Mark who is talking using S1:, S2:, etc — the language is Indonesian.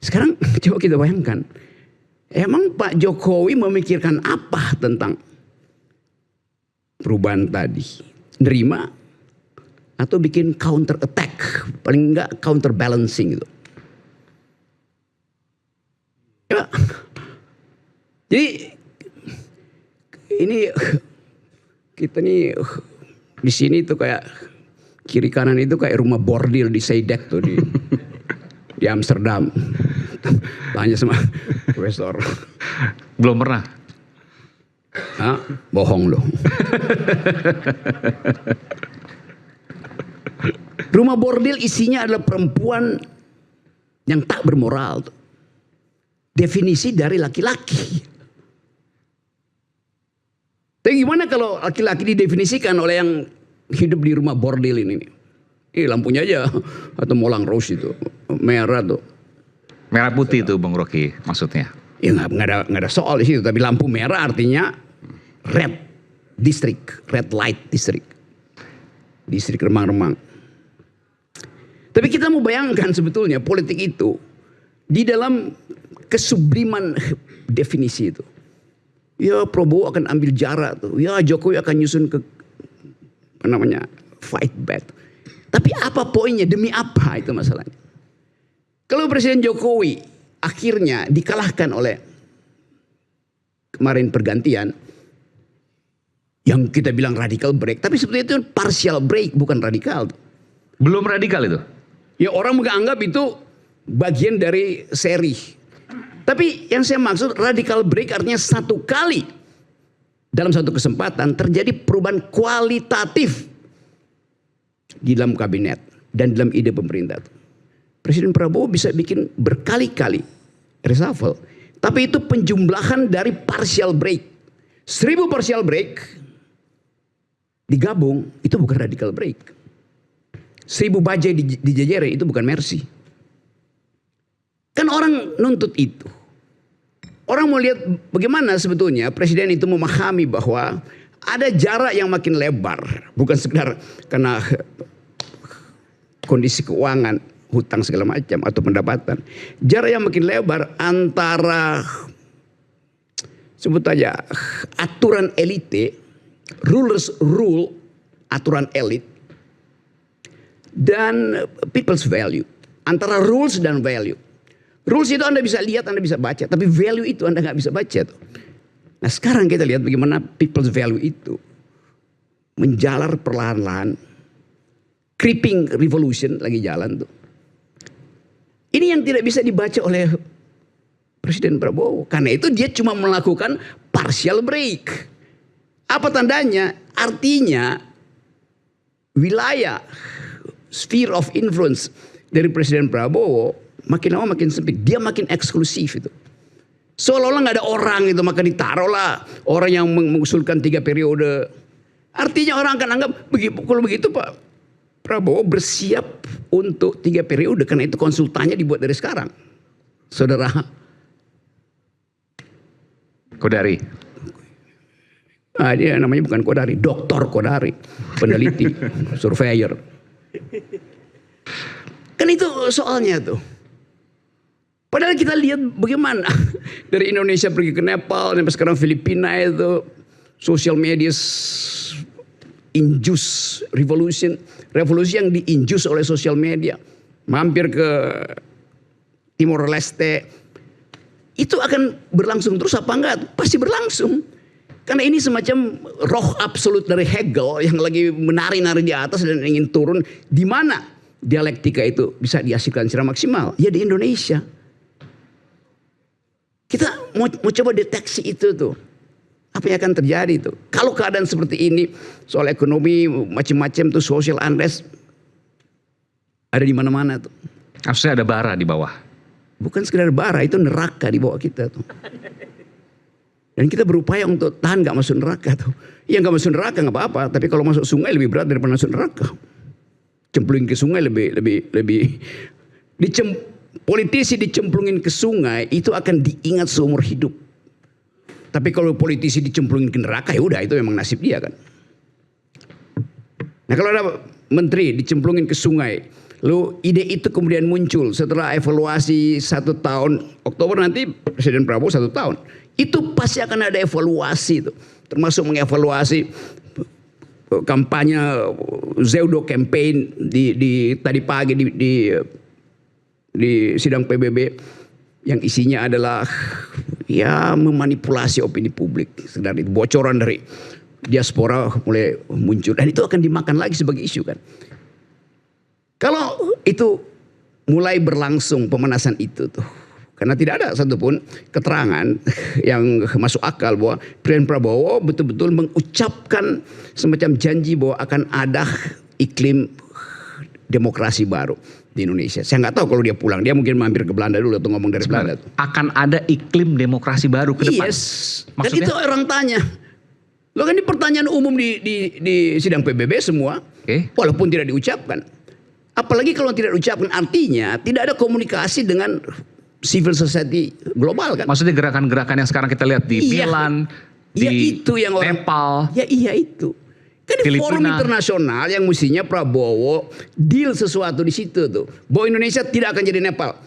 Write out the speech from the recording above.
S1: Sekarang coba kita bayangkan, emang Pak Jokowi memikirkan apa tentang perubahan tadi? Nerima atau bikin counter attack, paling enggak counter balancing gitu. Ya. Jadi ini kita nih di sini tuh kayak kiri kanan itu kayak rumah bordil di Seidek tuh di Amsterdam. Tanya sama profesor.
S2: Belum pernah.
S1: Hah? Bohong loh. Rumah bordil isinya adalah perempuan yang tak bermoral. Definisi dari laki-laki. Tapi gimana kalau laki-laki didefinisikan oleh yang hidup di rumah bordil ini? Lampunya aja atau molang rose itu merah tuh.
S2: Merah putih itu Bang Rocky maksudnya.
S1: Ya nggak ada soal di situ. Tapi lampu merah artinya red district, red light district, distrik remang-remang. Tapi kita mau bayangkan sebetulnya politik itu di dalam kesubliman definisi itu. Ya Prabowo akan ambil jarak tuh. Ya Jokowi akan nyusun ke apa namanya fight back. Tapi apa poinnya? Demi apa itu masalahnya? Kalau Presiden Jokowi akhirnya dikalahkan oleh kemarin pergantian yang kita bilang radical break, tapi sebetulnya itu partial break, bukan radikal.
S2: Belum radikal itu?
S1: Ya orang menganggap itu bagian dari seri. Tapi yang saya maksud radical break artinya satu kali dalam satu kesempatan terjadi perubahan kualitatif di dalam kabinet dan dalam ide pemerintah. Presiden Prabowo bisa bikin berkali-kali reshuffle. Tapi itu penjumlahan dari partial break. 1000 partial break digabung itu bukan radical break. 1000 bajai dijejere itu bukan mercy. Kan orang nuntut itu. Orang mau lihat bagaimana sebetulnya presiden itu memahami bahwa ada jarak yang makin lebar. Bukan sekedar karena kondisi keuangan, hutang segala macam atau pendapatan. Jarak yang makin lebar antara sebut aja aturan elite, rulers rule, aturan elit, dan people's value. Antara rules dan value. Rules itu Anda bisa lihat, Anda bisa baca. Tapi value itu Anda nggak bisa baca tuh. Nah sekarang kita lihat bagaimana people's value itu menjalar perlahan-lahan. Creeping revolution lagi jalan tuh. Ini yang tidak bisa dibaca oleh Presiden Prabowo. Karena itu dia cuma melakukan partial break. Apa tandanya? Artinya wilayah sphere of influence dari Presiden Prabowo makin lama makin sempit. Dia makin eksklusif itu. Seolah-olah gak ada orang itu, maka ditaruhlah orang yang mengusulkan 3 periode. Artinya orang akan anggap kalau begitu Pak Prabowo bersiap untuk 3 periode. Karena itu konsultannya dibuat dari sekarang. Saudara
S2: Kodari.
S1: Dia namanya bukan Kodari, Doktor Kodari, peneliti, surveyor. Kan itu soalnya tuh. Padahal kita lihat bagaimana dari Indonesia pergi ke Nepal sampai sekarang Filipina itu social media induce revolusi yang diinjus oleh sosial media. Mampir ke Timor Leste. Itu akan berlangsung terus apa enggak? Pasti berlangsung. Karena ini semacam roh absolut dari Hegel yang lagi menari-nari di atas dan ingin turun. Di mana dialektika itu bisa dihasilkan secara maksimal? Ya di Indonesia. Kita mau coba deteksi itu tuh. Apa yang akan terjadi tuh? Kalau keadaan seperti ini, soal ekonomi macam-macam tuh, social unrest ada di mana-mana tuh.
S2: Harusnya ada bara di bawah.
S1: Bukan sekedar bara, itu neraka di bawah kita tuh. Dan kita berupaya untuk tahan gak masuk neraka tuh. Yang gak masuk neraka gak apa-apa, tapi kalau masuk sungai lebih berat daripada masuk neraka. Cemplungin ke sungai lebih politisi dicemplungin ke sungai itu akan diingat seumur hidup. Tapi kalau politisi dicemplungin ke neraka ya udah itu memang nasib dia kan. Nah kalau ada menteri dicemplungin ke sungai Lalu ide itu kemudian muncul setelah evaluasi 1 tahun. Oktober nanti Presiden Prabowo 1 tahun. Itu pasti akan ada evaluasi itu. Termasuk mengevaluasi kampanye pseudo campaign di tadi pagi di sidang PBB yang isinya adalah ya memanipulasi opini publik. Sekedar itu bocoran dari diaspora mulai muncul dan itu akan dimakan lagi sebagai isu kan. Kalau itu mulai berlangsung pemanasan itu tuh, karena tidak ada satupun keterangan yang masuk akal bahwa Presiden Prabowo betul-betul mengucapkan semacam janji bahwa akan ada iklim demokrasi baru di Indonesia. Saya nggak tahu kalau dia pulang, dia mungkin mampir ke Belanda dulu atau ngomong dari Belanda.
S2: Akan ada iklim demokrasi baru ke depan.
S1: Yes,
S2: Maksudnya?
S1: kan itu orang tanya. Lo kan ini pertanyaan umum di sidang PBB semua, walaupun tidak diucapkan. Apalagi kalau tidak diucapkan artinya tidak ada komunikasi dengan civil society global kan.
S2: Maksudnya gerakan-gerakan yang sekarang kita lihat di Milan, di
S1: itu yang
S2: Nepal.
S1: Ya iya itu. Kan di forum internasional yang mestinya Prabowo deal sesuatu di situ tuh. Bahwa Indonesia tidak akan jadi Nepal.